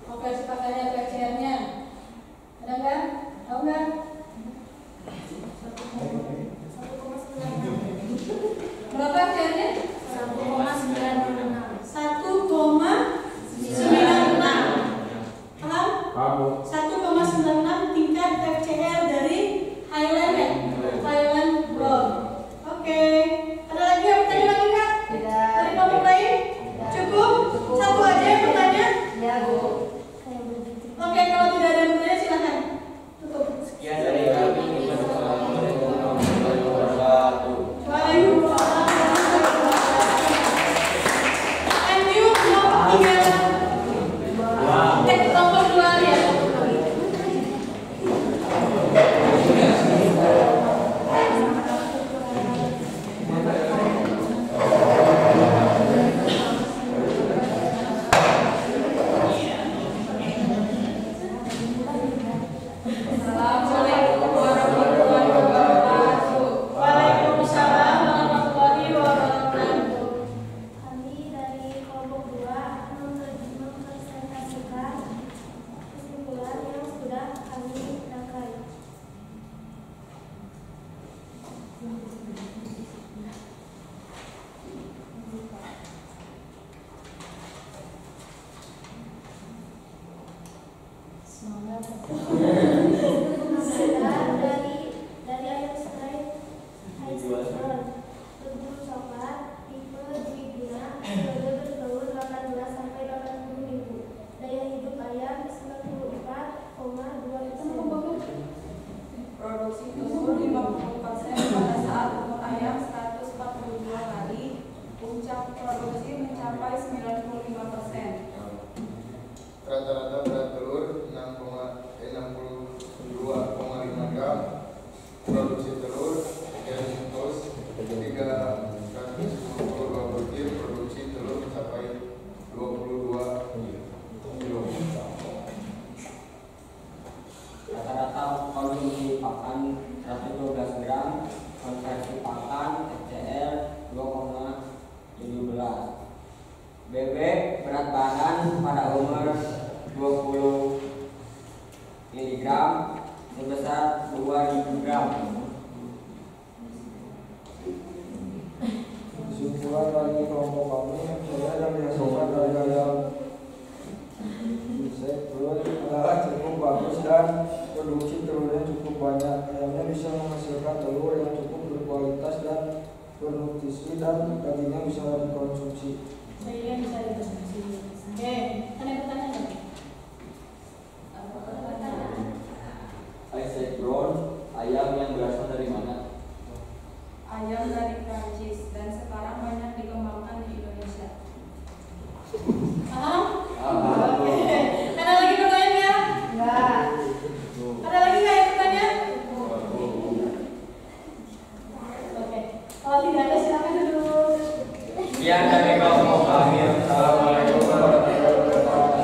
Konversi pakannya PCR-nya ada nggak? Tahu nggak? 1,96. Berapa PCR-nya? 1,96. 1,96. Paham? Kamu 1,96 tingkat FCR dari Highland ya? Highland Brown. Oke. Ada lagi yang bertanya lagi Kak? Tidak. Dari kelompok lain? Cukup? Satu aja yang bertanya? Ya, Bu. Oke, kalau tidak ada yang bertanya silakan. Tutup. Sekian dari kami. Waalaikumsalam. And you kelompok 3. Kelompok 2 ya. Assalamualaikum warahmatullahi wabarakatuh. Waalaikumsalam warahmatullahi wabarakatuh. Kami dari kelompok 2 akan mempresentasikan kesimpulan yang sudah kami rakai. Dari ayam straight Heidelberg berbulu coklat tipe Grigina, periode bertelur 18 sampai 80 minggu. Daya hidup ayam 94,2%. Produksi telur 50% pada saat umur ayam 142 hari. Puncak produksi mencapai 95%. Rata-rata berat telur 62,5 gram. Produksi telur dari tos 350 butir. Produksi telur mencapai 22 kilo. Rata-rata konsumsi pakan 112 gram, konversi pakan FCR 2,17. Bebek berat badan pada umur 20 mg sebesar 2000 gram. Kesimpulan dari kelompok kami, saya yang dihasilkan dari ayam Heidelberg adalah cukup bagus dan produksi telurnya cukup banyak. Ayamnya bisa menghasilkan telur yang cukup berkualitas dan bernutrisi dan dagingnya bisa dikonsumsi. Saya bisa dikonsumsi. Oke, ada yang bertanya nggak? Isaac Brown, ayam yang berasal dari mana? Ayam dari Prancis dan sekarang banyak dikembangkan di Indonesia. Paham? Oke. Ada lagi pertanyaannya? Enggak. Ada lagi nggak yang bertanya? Oke. Kalau tidak ada silakan duduk. Sekian dari kelompok kami. Assalamualaikum warahmatullahi wabarakatuh.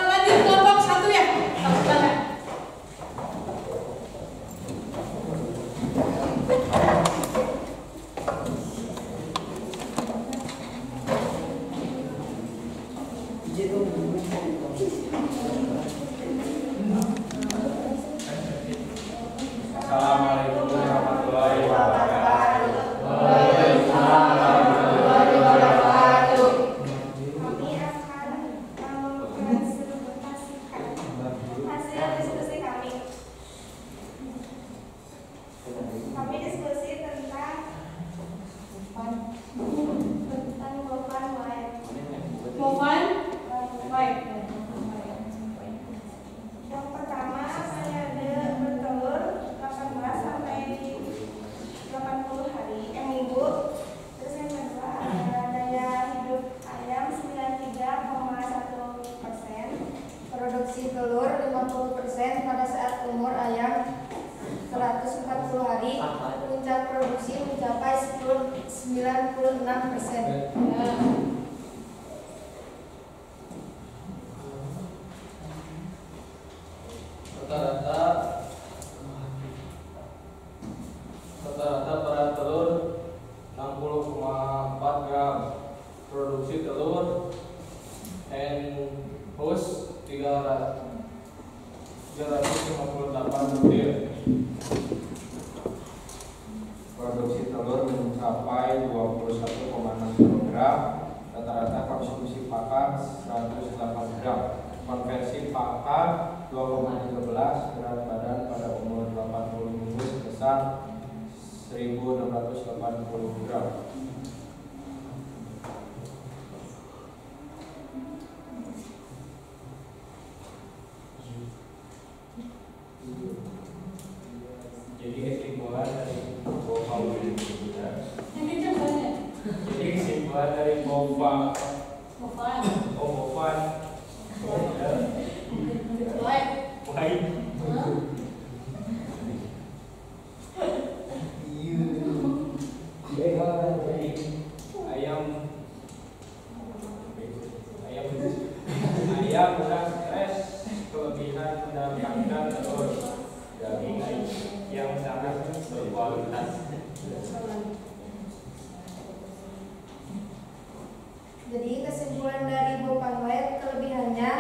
Lanjut kelompok 1 ya. Silakan. Assalamualaikum warahmatullahi wabarakatuh. Waalaikumsalam warahmatullahi wabarakatuh. Kami akan mempresentasikan hasil diskusi kami. Kami diskusi tentang Bovan White. Bovan White. Yang pertama, periode bertelur 18 sampai 80 hari minggu. Terus yang kedua ada daya hidup ayam 93,1%. Produksi telur 50% pada saat umur ayam 140 hari. Puncak produksi mencapai 96%. Rata-rata Produksi telur mencapai 21,6 kg, rata-rata konsumsi pakan 108 gram. Konversi pakan 2,13, berat badan pada umur 80 minggu sebesar 1.680 gram. Jadi kesimpulan dari Bovan ayam mudah stres, kelebihan mendapatkan telur daging yang sangat berkualitas. Jadi kesimpulan dari Bovan kelebihannya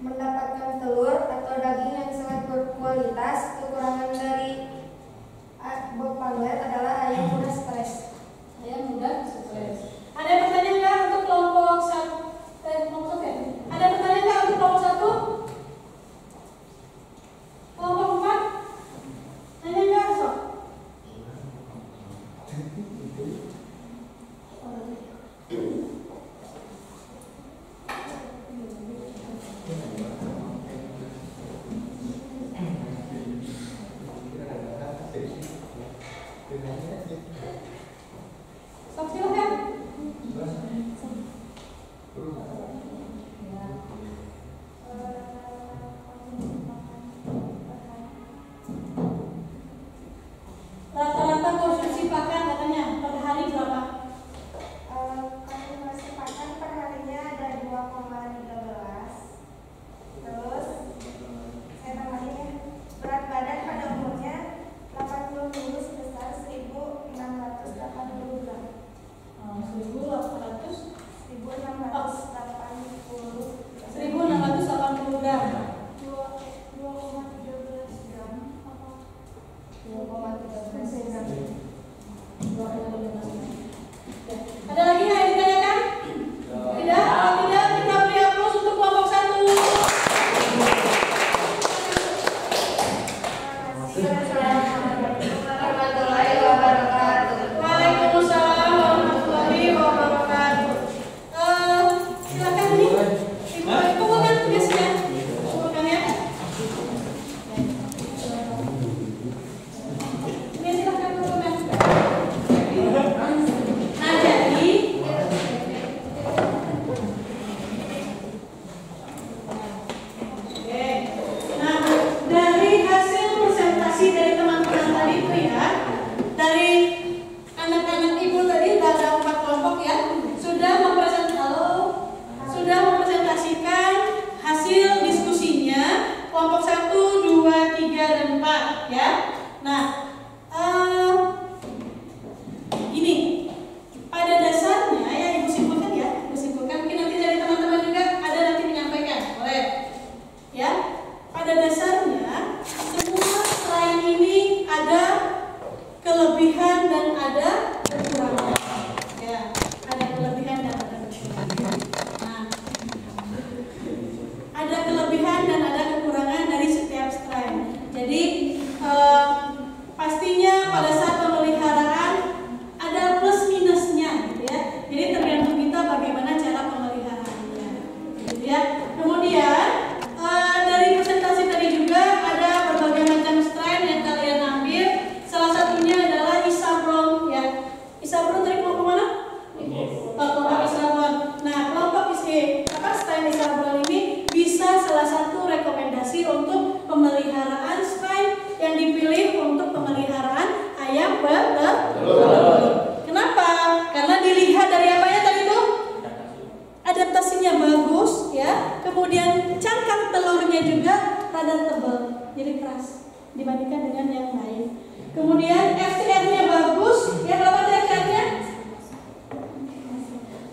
mendapatkan telur atau daging yang sangat berkualitas. Kekurangan dari Bovan adalah ayam mudah stres. Ayam mudah stres. Ada pertanyaan nggak untuk kelompok satu? Ada pertanyaan nggak untuk kelompok satu? Kelompok 4? Nanya nggak, Sob? Sob, silakan. Rata-rata konsumsi pakan katanya per hari berapa? Konsumsi pakan per harinya ada 2,13. Terus saya tambahin ya, berat badan pada umurnya 80 minggu sebesar 1.680 gram. 1.680 gram. 2,13 gram. 2,13 gram. Ada lagi yang ditanyakan? Tidak? Kalau tidak, kita beri aplaus untuk kelompok 1. Waalaikumsalam warahmatullahi wabarakatuh. Silakan nih, Ibu kumpulkan tugasnya. Kumpulkan ya. Ini silakan kumpulkan. Nah, jadi oke. Nah, dari hasil presentasi dari teman-teman tadi itu ya, dari anak-anak ibu tadi ada 4 kelompok ya, sudah mempresentasikan hasil diskusinya kelompok 1, 2, 3, dan 4 ya. Nah, gini, pada dasarnya ya ibu simpulkan ya, mungkin nanti dari teman-teman juga ada nanti menyampaikan, boleh ya. Pada dasarnya semua selain ini ada kelebihan dan ada kekurangan ya, ada kelebihan dan ada kekurangan. Nah, ada kelebihan dan ada kekurangan dari setiap strain. Jadi pastinya pada saat pemeliharaan ada plus minusnya gitu ya. Jadi tergantung kita bagaimana cara pemeliharaannya gitu ya. Kemudian dari presentasi tadi juga ada berbagai macam strain yang kalian ambil. Salah satunya adalah Isabron ya. Isabron dari kelompok mana? Kelompok Isabron. Nah, kelompok strain Isabron ini bisa salah satu rekomendasi untuk pemeliharaan strain yang dipilih untuk pemeliharaan ayam bertelur. Kenapa? Karena dilihat dari apanya tadi itu? Adaptasinya bagus ya. Kemudian cangkang telurnya juga rada tebal, jadi keras dibandingkan dengan yang lain. Kemudian FTR-nya bagus, ya berapa FTR-nya?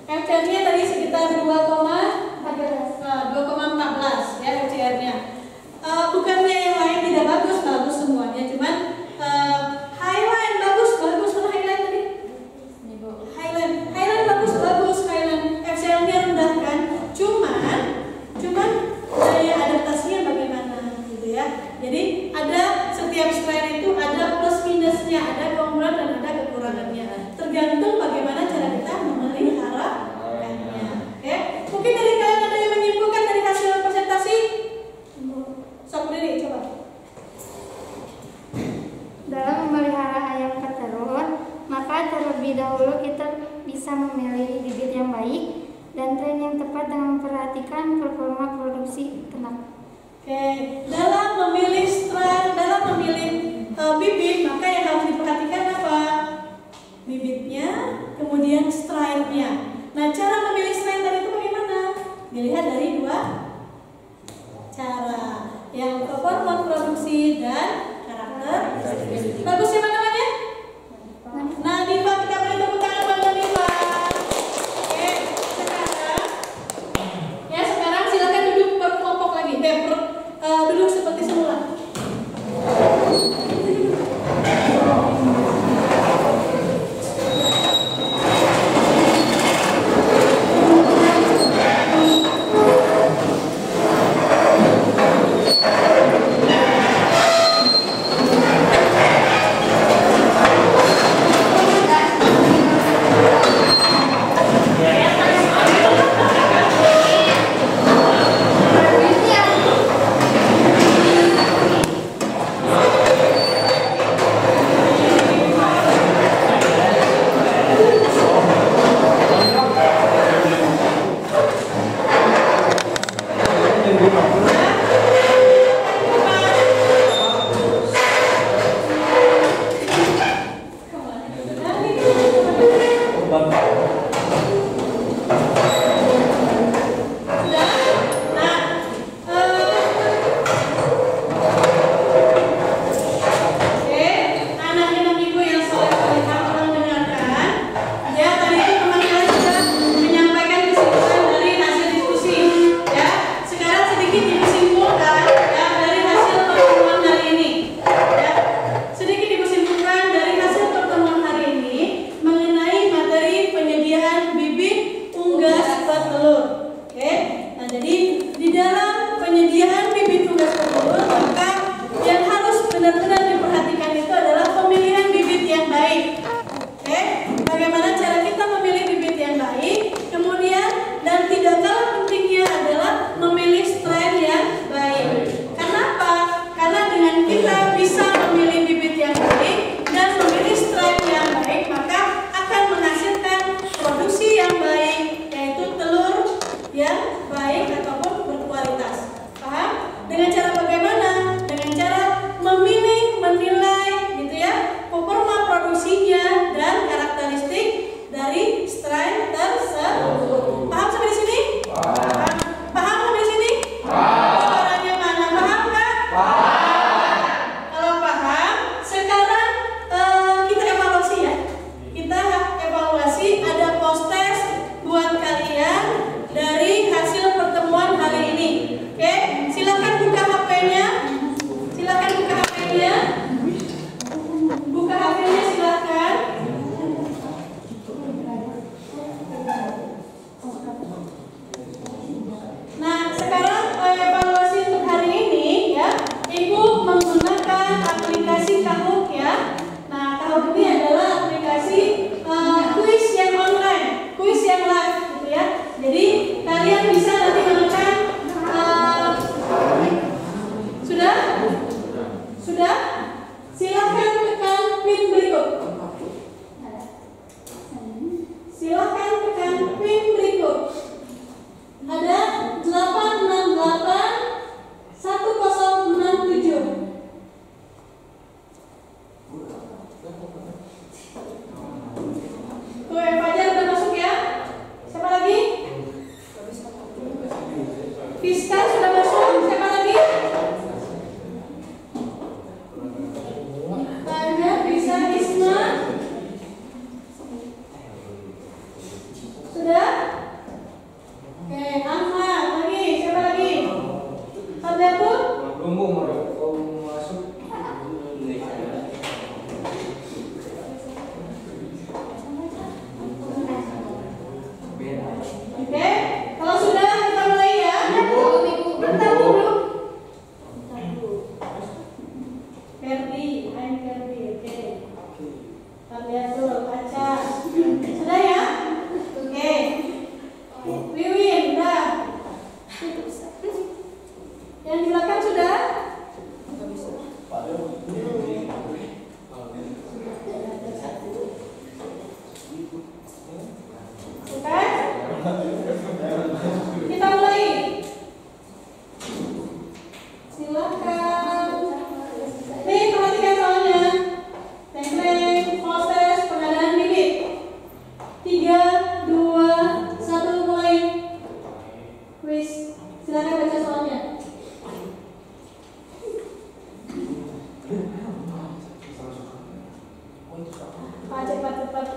FTR-nya tadi sekitar 2,14 ya FTR-nya. Bukannya yang lain tidak bagus, bagus semuanya. setiap strain itu ada plus minusnya, ada keunggulan dan ada kekurangannya. Tergantung bagaimana cara kita memeliharakannya. Oke? Mungkin dari kalian ada yang menyimpulkan dari hasil presentasi? Sok diri coba. Dalam memelihara ayam petelur, maka terlebih dahulu kita bisa memilih bibit yang baik dan tren yang tepat dengan memperhatikan performa produksi ternak. Oke, dalam memilih strain, dalam memilih bibit, maka yang harus diperhatikan apa? Bibitnya, kemudian strainnya. Nah, cara memilih strain tadi itu bagaimana? Dilihat dari dua cara, yang performa produksi dan karakter. Bagus, siapa namanya? Nadifa, kita beri tepuk tangan buat Nadifa. Oke, sekarang silakan duduk berkelompok lagi. Duduk seperti semula. Lihat dulu kaca. Sudah ya? Oke. Wiwin, udah. Yang di belakang sudah? Oke? Kita mulai. Silakan. Nih, perhatikan soalnya. Teknik proses pengadaan bibit. 3, 2, 1, mulai. Wis, silakan baca soalnya. Cepat.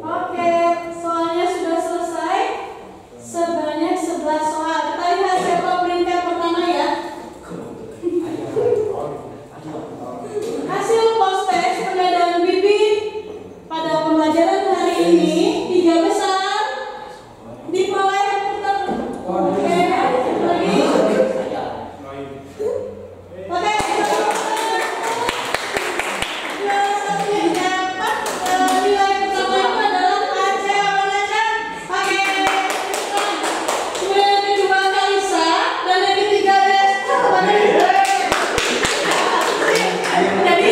Oke, soalnya sudah selesai. Sebanyak 11 soal. Kita lihat sampel peringkat pertama ya. Hasil post-test pengadaan bibit pada pembelajaran hari ini 3 besar diperoleh Oke, lagi. Oke, juara satu yang dapat nilai pertama itu adalah Aceh Wanasha. Oke, kemudian yang kedua Kalisa dan yang ketiga Resta. Jadi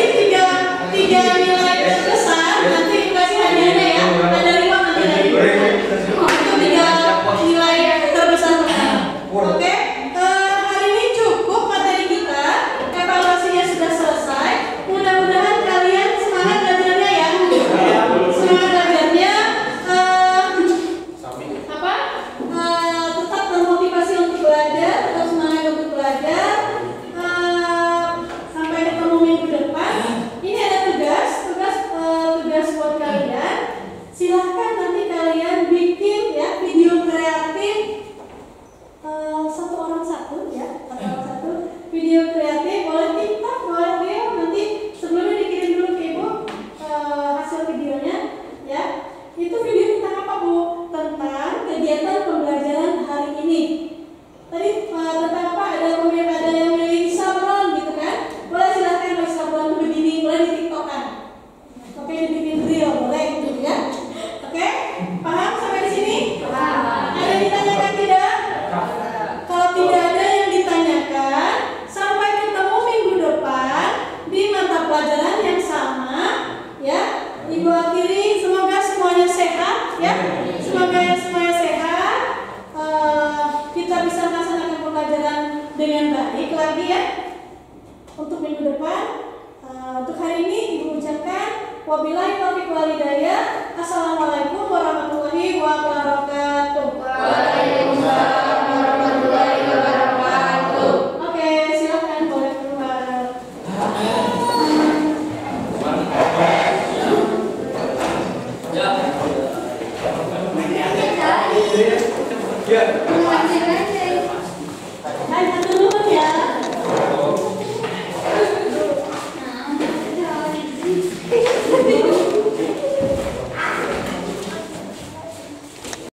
tiga nilai terbesar nanti dikasih hadiahnya ya. Ada 5 nanti dari itu 3 nilai terbesar pertama. Oke, hari ini cukup materi kita. Evaluasinya sudah selesai. Mudah-mudahan kalian semangat belajarnya ya. Semangat belajarnya. Tetap termotivasi untuk belajar, tetap semangat untuk belajar. Sampai ketemu minggu depan. Ini ada tugas buat kalian. Silahkan nanti kalian bikin ya video kreatif. Satu orang satu video kreatif, boleh TikTok, boleh video, nanti sebelumnya dikirim dulu ke ibu hasil videonya ya. Itu video tentang apa Bu? Tentang kegiatan pembelajaran hari ini. Tadi tentang apa? Ada yang milih sablon gitu kan? Boleh silahkan milih sablon itu begini, boleh di TikTokan. Oke, dibikin reel boleh gitu ya. Oke, paham sampai di sini? Ada yang ditanyakan tidak? Kalau tidak ada yang ditanyakan, sampai ketemu minggu depan di mata pelajaran yang sama ya. Ibu akhiri, semoga semuanya sehat ya. Semoga semuanya sehat. Kita bisa melaksanakan pembelajaran dengan baik lagi ya. Untuk minggu depan, untuk hari ini Ibu ucapkan wabillahi taufiq wal hidayah. Assalamualaikum warahmatullahi wabarakatuh. Waalaikumsalam warahmatullahi wabarakatuh. Oke, silakan boleh keluar. Ya.